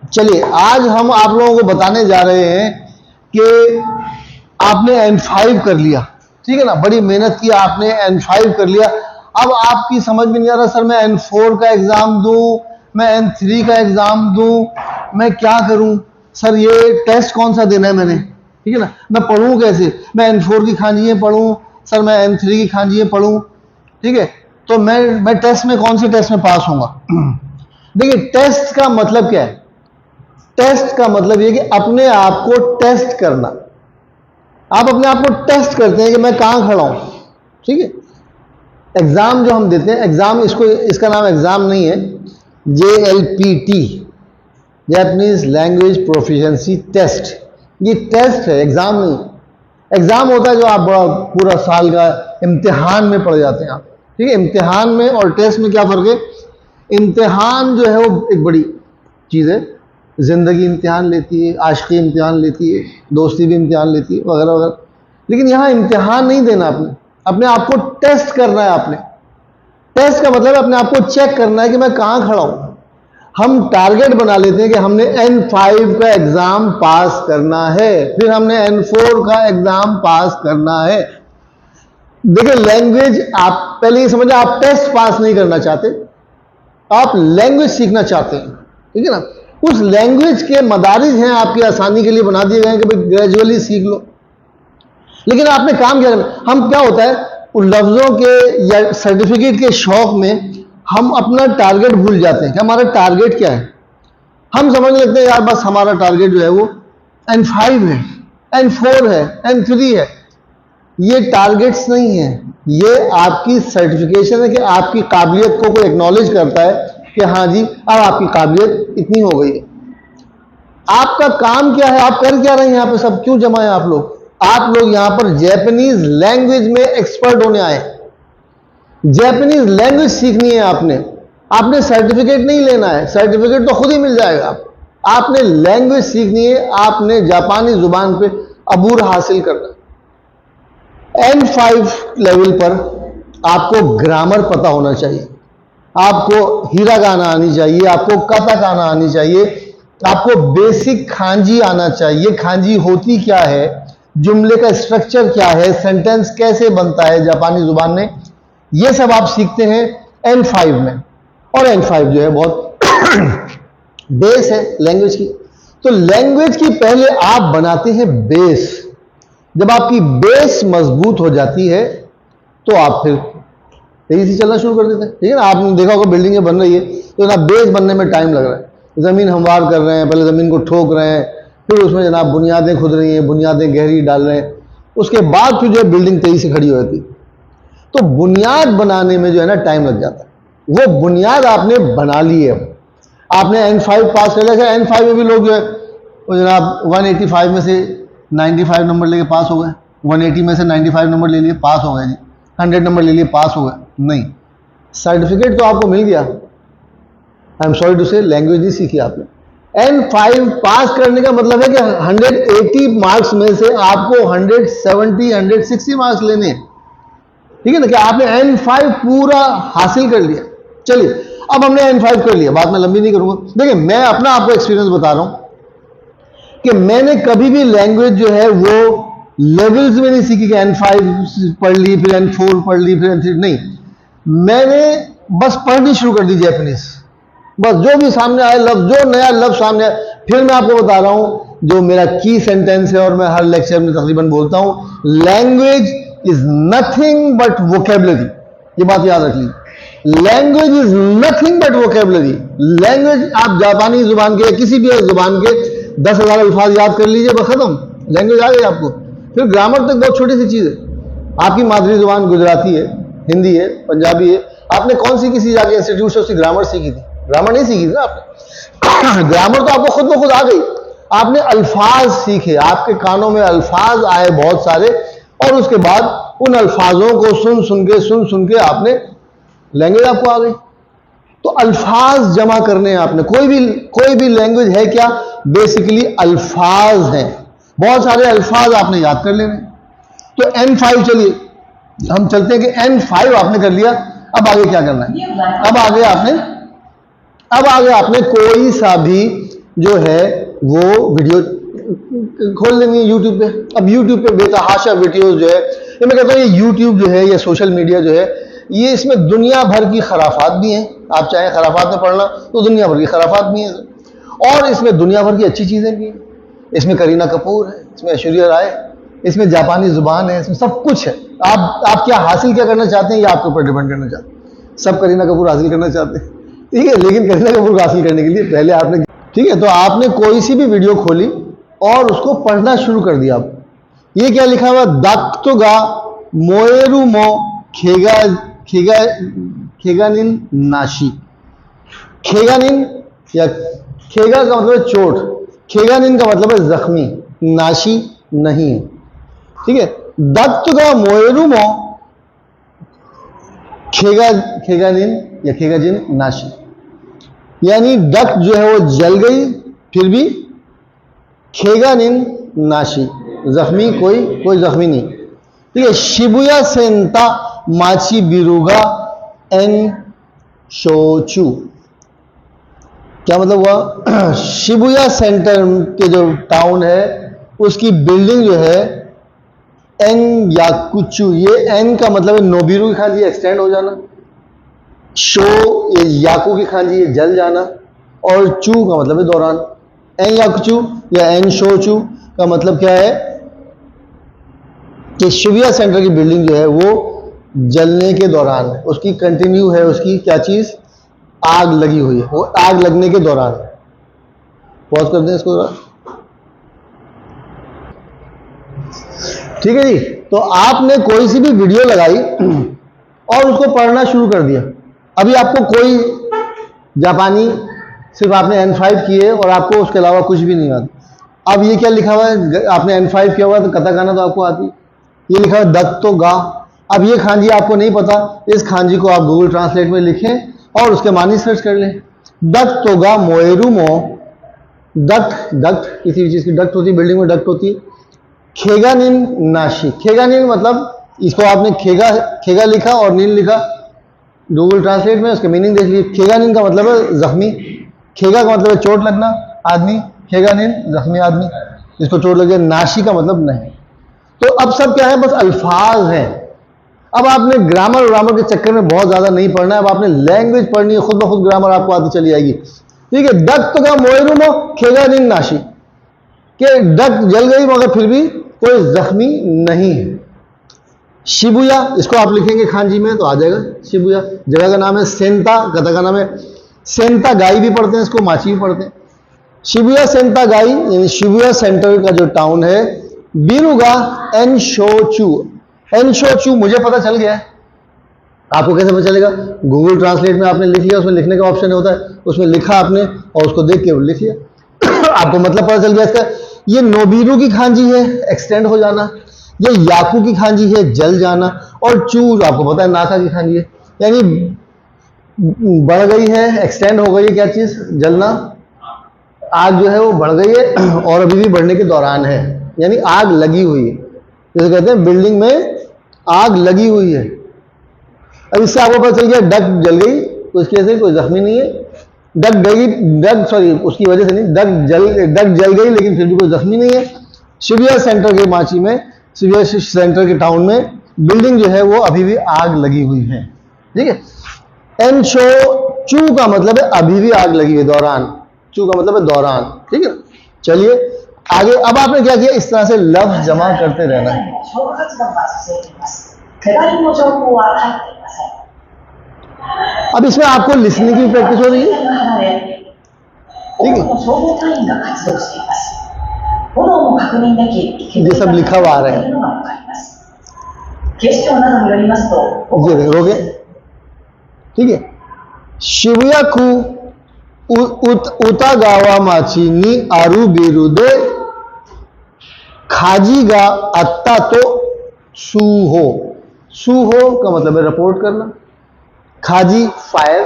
चलिए आज हम आप लोगों को बताने जा रहे हैं कि आपने N5 कर लिया, ठीक है ना, बड़ी मेहनत की, आपने N5 कर लिया। अब आपकी समझ में नहीं आ रहा सर मैं N4 का एग्जाम दूं, मैं N3 का एग्जाम दूं, मैं क्या करूं सर, ये टेस्ट कौन सा देना है मैंने, ठीक है ना, मैं पढ़ूं कैसे, मैं N4 की खांजियां पढ़ूं सर, मैं N3 की खांजियां पढ़ूं, ठीक है, तो मैं टेस्ट में कौन से टेस्ट में पास होऊंगा। देखिए टेस्ट का मतलब क्या है, टेस्ट का मतलब ये कि अपने आप को टेस्ट करना। आप अपने आप को टेस्ट करते हैं कि मैं कहां खड़ा हूं, ठीक है। एग्जाम जो हम देते हैं, एग्जाम इसका नाम एग्जाम नहीं है, JLPT, Japanese language proficiency test, ये टेस्ट है, एग्जाम नहीं। एग्जाम होता है जो आप बड़ा पूरा साल का इम्तिहान में पढ़ जाते हैं आप, ठीक है। इम्तिहान में और टेस्ट में क्या फर्क है, इम्तिहान जो है वो एक बड़ी चीज़ है, जिंदगी इम्तिहान लेती है, आशिकी इम्तिहान लेती है, दोस्ती भी इम्तिहान लेती है, वगैरह वगैरह। लेकिन यहाँ इम्तिहान नहीं देना, आपने अपने आप को टेस्ट करना है। आपने टेस्ट का मतलब अपने आप को चेक करना है कि मैं कहाँ खड़ा हूँ। हम टारगेट बना लेते हैं कि हमने N5 का एग्जाम पास करना है, फिर हमने N4 का एग्जाम पास करना है। देखिए लैंग्वेज, आप पहले ये समझे, आप टेस्ट पास नहीं करना चाहते, आप लैंग्वेज सीखना चाहते हैं, ठीक है ना। उस लैंग्वेज के मदारिज हैं आपकी आसानी के लिए बना दिए गए हैं कि भाई ग्रेजुअली सीख लो। लेकिन आपने काम क्या करना, हम क्या होता है उन लफ्जों के या सर्टिफिकेट के शौक में हम अपना टारगेट भूल जाते हैं कि हमारा टारगेट क्या है। हम समझ लेते हैं यार बस हमारा टारगेट जो है वो N5 है, N4 है, N3 है। ये टारगेट्स नहीं है, ये आपकी सर्टिफिकेशन है कि आपकी काबिलियत को कोई एक्नॉलेज करता है कि हाँ जी अब आपकी काबिलियत इतनी हो गई है। आपका काम क्या है, आप कर क्या रहे हैं यहाँ पे, सब क्यों जमा है आप लोग। आप लोग यहाँ पर जापानीज लैंग्वेज में एक्सपर्ट होने आए, जापानीज लैंग्वेज सीखनी है। आपने सर्टिफिकेट नहीं लेना है, सर्टिफिकेट तो खुद ही मिल जाएगा। आपने लैंग्वेज सीखनी है, आपने जापानी जुबान पे अबूर हासिल करना है। N5 लेवल पर आपको ग्रामर पता होना चाहिए, आपको हिरागाना आनी चाहिए, आपको काताकाना आनी चाहिए, आपको बेसिक खांजी आना चाहिए। खांजी होती क्या है, जुमले का स्ट्रक्चर क्या है, सेंटेंस कैसे बनता है जापानी जुबान में, ये सब आप सीखते हैं N5 में। और N5 जो है बहुत बेस है लैंग्वेज की। तो लैंग्वेज की पहले आप बनाते हैं बेस। जब आपकी बेस मजबूत हो जाती है तो आप फिर तेजी से चलना शुरू कर देते हैं, ठीक है ना। आपने देखा होगा बिल्डिंगें बन रही है तो ना बेस बनने में टाइम लग रहा है, ज़मीन हमवार कर रहे हैं, पहले ज़मीन को ठोक रहे हैं, फिर उसमें जनाब बुनियादें खुद रही हैं, बुनियादें गहरी डाल रहे हैं, उसके बाद फिर जो है बिल्डिंग तेजी से खड़ी हो जाती। तो बुनियाद बनाने में जो है ना टाइम लग जाता है। वो बुनियाद आपने बना ली है, आपने N5 पास कर लिया। N5 में भी लोग जो है वो जनाब 185 में से 95 नंबर लेके पास हो गए, 180 में से 95 नंबर ले लिए पास हो गए जी, 100 नंबर ले लिए पास हो गए। नहीं, सर्टिफिकेट तो आपको मिल गया, आई एम सॉरी टू से लैंग्वेज नहीं सीखी आपने। N5 पास करने का मतलब है कि 180 मार्क्स में से आपको 170 160 मार्क्स लेने हैं, ठीक है ना, कि आपने N5 पूरा हासिल कर लिया। चलिए अब हमने N5 कर लिया, बात मैं लंबी नहीं करूंगा। देखिए मैं अपना आपको एक्सपीरियंस बता रहा हूं कि मैंने कभी भी लैंग्वेज जो है वो लेवल्स में नहीं सीखी कि N5 पढ़ ली फिर N4 पढ़ ली फिर N3, नहीं, मैंने बस पढ़नी शुरू कर दी जापानीज। बस जो भी सामने आए लफ्ज, जो नया लफ्ज सामने आए, फिर मैं आपको बता रहा हूं जो मेरा की सेंटेंस है और मैं हर लेक्चर में तकरीबन बोलता हूं, language is nothing but vocabulary. ये बात याद रख ली, language is nothing but vocabulary. Language आप जापानी जुबान के, किसी भी जुबान के 10,000 अल्फाज याद कर लीजिए, बस खत्म, लैंग्वेज आ गई आपको। फिर ग्रामर तक बहुत छोटी सी चीज है। आपकी मादरी जुबान गुजराती है, हिंदी है, पंजाबी है, आपने कौन सी किसी जाके इंस्टीट्यूट से उसकी ग्रामर सीखी थी? ग्रामर नहीं सीखी थी ना आपने। ग्रामर तो आपको खुद ब खुद आ गई, आपने अल्फाज सीखे, आपके कानों में अल्फाज आए बहुत सारे, और उसके बाद उन अल्फाजों को सुन सुन के आपने लैंग्वेज आपको आ गई। तो अल्फाज जमा करने हैं आपने। कोई भी लैंग्वेज है क्या, बेसिकली अल्फाज हैं, बहुत सारे अल्फाज आपने याद कर लेने। तो N5, चलिए हम चलते हैं कि N5 आपने कर लिया, अब आगे क्या करना है। अब आगे आपने कोई सा भी जो है वो वीडियो खोल लेनी है यूट्यूब पे। अब यूट्यूब पे बेतहाशा वीडियोस जो है, ये मैं कहता हूँ ये यूट्यूब जो है, ये सोशल मीडिया जो है, ये इसमें दुनिया भर की खराफात भी हैं। आप चाहें खराफात में पढ़ना तो दुनिया भर की खराफात भी हैं, और इसमें दुनिया भर की अच्छी चीज़ें भी हैं। इसमें करीना कपूर है, इसमें ऐश्वर्या राय, इसमें जापानी जुबान है, इसमें सब कुछ है। आप क्या हासिल क्या करना चाहते हैं ये आपके ऊपर डिपेंड करना चाहते हैं। सब करीना कपूर हासिल करना चाहते हैं, ठीक है, लेकिन करीना कपूर को हासिल करने के लिए पहले आपने, ठीक है, तो आपने कोई सी भी वीडियो खोली और उसको पढ़ना शुरू कर दिया। आप ये क्या लिखा हुआ, दक्तुगा मोएरू मो खेगा खेगा खेगानिन नाशी। खेगानिन या खेगा का मतलब है चोट, खेगानिन का मतलब है जख्मी, नाशी नहीं है, ठीक है। दक्तुगा मोएरू मो खेगानिन या खेगाजिन नाशी, यानी डक जो है वो जल गई फिर भी खेगानिन नाशी, जख्मी कोई जख्मी नहीं, ठीक है। शिबुया सेंता माची बिरुगा एन शोचू, क्या मतलब हुआ, शिबुया सेंटर के जो टाउन है उसकी बिल्डिंग जो है एन याकुचू, ये एन का मतलब है नोबिरू की खांजी एक्सटेंड हो जाना, शो ये याकू की खांजी ये जल जाना, और चू का मतलब है दौरान। एन याकुचू या एन शोचू का मतलब क्या है कि शिबुया सेंटर की बिल्डिंग जो है वो जलने के दौरान, उसकी कंटिन्यू है, उसकी क्या चीज, आग लगी हुई है, वो आग लगने के दौरान। पॉज कर दें इसको, ठीक है जी। तो आपने कोई सी भी वीडियो लगाई और उसको पढ़ना शुरू कर दिया। अभी आपको कोई जापानी, सिर्फ आपने N5 किए और आपको उसके अलावा कुछ भी नहीं आता। अब ये क्या लिखा हुआ है, आपने N5 किया हुआ तो कताकाना तो आपको आती, ये लिखा हुआ दत्तो गा। अब ये खांजी आपको नहीं पता, इस खांजी को आप गूगल ट्रांसलेट में लिखें और उसके मानी सर्च कर लें। दत्तो गा मोएरू मो, डक्ट किसी भी चीज की डक्ट होती है, बिल्डिंग में डक्ट होती है। खेगानिन नाशी, खेगानिन मतलब इसको आपने खेगा लिखा और नीन लिखा गूगल ट्रांसलेट में, उसके मीनिंग देख लीजिए। खेगानिन का मतलब है जख्मी, खेगा का मतलब है चोट लगना आदमी, खेगानिन जख्मी आदमी जिसको चोट लग जाए, नाशी का मतलब नहीं। तो अब सब क्या है, बस अल्फाज हैं। अब आपने ग्रामर के चक्कर में बहुत ज्यादा नहीं पढ़ना है, अब आपने लैंग्वेज पढ़नी है, खुद ब खुद ग्रामर आपको आती चली आएगी, ठीक है। डक का मोएरू मो खेगानिन नाशी, कि डक जल गई मगर फिर भी कोई जख्मी नहीं है। शिबुया, इसको आप लिखेंगे खांजी में तो आ जाएगा शिबुया। जगह का नाम है सेंता, कथा का नाम है सेंता गाई भी पढ़ते हैं इसको, माची भी पढ़ते हैं। शिबुया सेंता गाई यानी शिबुया सेंटर का जो टाउन है, बिरुगा एन शोचू। एन शोचू मुझे पता चल गया है, आपको कैसे पता चलेगा, गूगल ट्रांसलेट में आपने लिख लिया, उसमें लिखने का ऑप्शन होता है, उसमें लिखा आपने और उसको देख के लिख लिया आपको मतलब पता चल गया इसका। ये नोबिरू की खांजी है, एक्सटेंड हो जाना, ये याकू की खांजी है, जल जाना, और चू आपको पता है नाका की खांजी है, यानी बढ़ गई है, एक्सटेंड हो गई है, क्या चीज, जलना, आग जो है वो बढ़ गई है और अभी भी बढ़ने के दौरान है, यानी आग लगी हुई है, जैसे कहते हैं बिल्डिंग में आग लगी हुई है। अब इससे आपको पता चल गया डक जल गई, उसकी वजह से कोई जख्मी नहीं है, उसकी वजह से नहीं, डक जल गई लेकिन फिर भी कोई जख्मी नहीं है। शिबुया सेंटर के माची में, शिबुया सेंटर के टाउन में बिल्डिंग जो है वो अभी भी आग लगी हुई है, ठीक है। एन शो चू का मतलब है अभी भी आग लगी हुई, दौरान, चू का मतलब है दौरान, ठीक है। चलिए आगे, अब आपने क्या किया, इस तरह से लफ्ज जमा करते रहना है। अब इसमें आपको लिसनिंग की प्रैक्टिस हो रही है, ठीक है। ये सब लिखा हुआ आ रहा है, जी रोके, ठीक है। शिबुया कु उतागावा माची नी आरू बिरुदे खाजीगा अत्ता तो सूहो। सूहो का मतलब है रिपोर्ट करना, खाजी फायर।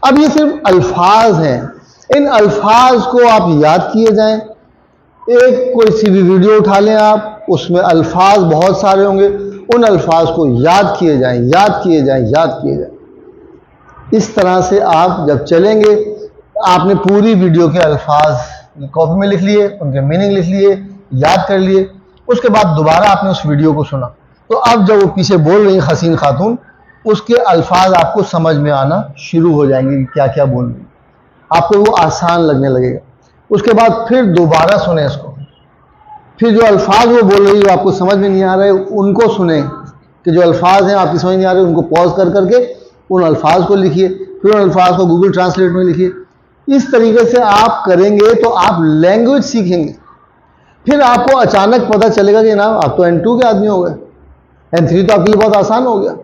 अब ये सिर्फ अल्फाज हैं, इन अल्फाज को आप याद किए जाएं। एक कोई सी भी वीडियो उठा लें आप, उसमें अल्फाज बहुत सारे होंगे, उन अल्फाज को याद किए जाएं, याद किए जाएं, याद किए जाएं। इस तरह से आप जब चलेंगे आपने पूरी वीडियो के अल्फाज कॉपी में लिख लिए, उनके मीनिंग लिख लिए, याद कर लिए, उसके बाद दोबारा आपने उस वीडियो को सुना, तो अब जब वो पीछे बोल रही हसीन खातून, उसके अल्फाज आपको समझ में आना शुरू हो जाएंगे कि क्या क्या बोल रही है, आपको वो आसान लगने लगेगा। उसके बाद फिर दोबारा सुने इसको, फिर जो अल्फाज वो बोल रही है आपको समझ में नहीं आ रहे, उनको सुने कि जो अल्फाज हैं आपकी समझ नहीं आ रहे, उनको पॉज कर करके उन अल्फाज को लिखिए, फिर उन अल्फाज को गूगल ट्रांसलेट में लिखिए। इस तरीके से आप करेंगे तो आप लैंग्वेज सीखेंगे। फिर आपको अचानक पता चलेगा कि ना आप तो N2 के आदमी हो गए, N3 तो आपके लिए बहुत आसान हो गया,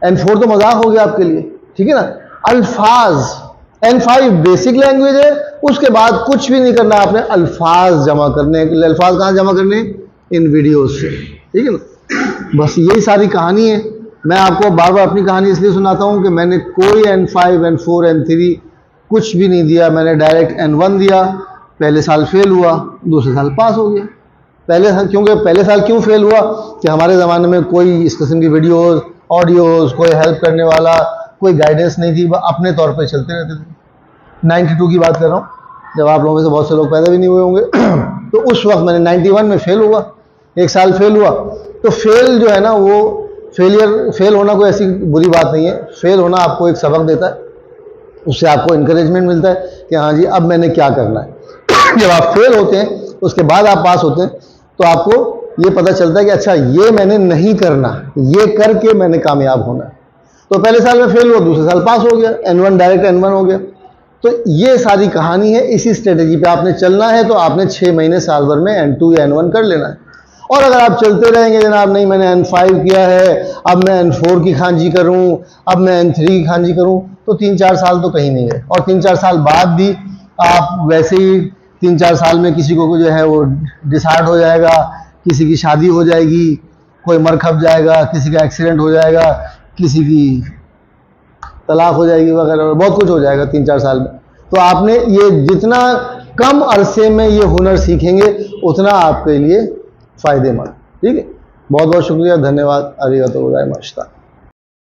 N4 तो मजाक हो गया आपके लिए, ठीक है ना। अल्फाज, N5 बेसिक लैंग्वेज है, उसके बाद कुछ भी नहीं करना, आपने अल्फाज जमा करने। अल्फाज कहाँ जमा करने? इन वीडियोस से, ठीक है ना। बस यही सारी कहानी है। मैं आपको बार बार अपनी कहानी इसलिए सुनाता हूँ कि मैंने कोई N5, N4, N3 कुछ भी नहीं दिया, मैंने डायरेक्ट N1 दिया। पहले साल फेल हुआ, दूसरे साल पास हो गया। क्योंकि पहले साल क्यों फेल हुआ कि हमारे ज़माने में कोई इस किस्म की वीडियोस, ऑडियोस, कोई हेल्प करने वाला, कोई गाइडेंस नहीं थी, अपने तौर पे चलते रहते थे। 92 की बात कर रहा हूँ, जब आप लोगों में से बहुत से लोग पैदा भी नहीं हुए होंगे तो उस वक्त मैंने 91 में फेल हुआ, एक साल फेल हुआ। तो फेल जो है ना, वो फेल होना कोई ऐसी बुरी बात नहीं है। फेल होना आपको एक सबक देता है, उससे आपको इंकरेजमेंट मिलता है कि हाँ जी अब मैंने क्या करना है। जब आप फेल होते हैं उसके बाद आप पास होते हैं तो आपको ये पता चलता है कि अच्छा ये मैंने नहीं करना, ये करके मैंने कामयाब होना है। तो पहले साल में फेल हुआ, दूसरे साल पास हो गया, N1 डायरेक्ट N1 हो गया। तो ये सारी कहानी है। इसी स्ट्रेटेजी पे आपने चलना है तो आपने 6 महीने साल भर में N2 या N1 कर लेना है। और अगर आप चलते रहेंगे जनाब नहीं मैंने N5 किया है, अब मैं N4 की खांजी करूं, अब मैं N3 की खांजी करूं, तो 3-4 साल तो कहीं नहीं गए। और 3-4 साल बाद भी आप वैसे ही 3-4 साल में किसी को जो है वो डिसहार्ट हो जाएगा, किसी की शादी हो जाएगी, कोई मर खप जाएगा, किसी का एक्सीडेंट हो जाएगा, किसी की तलाक हो जाएगी वगैरह, बहुत कुछ हो जाएगा 3-4 साल में। तो आपने ये जितना कम अरसे में ये हुनर सीखेंगे उतना आपके लिए फ़ायदेमंद। ठीक है, बहुत बहुत शुक्रिया, धन्यवाद। अरिगातो गोजाइमाशिता।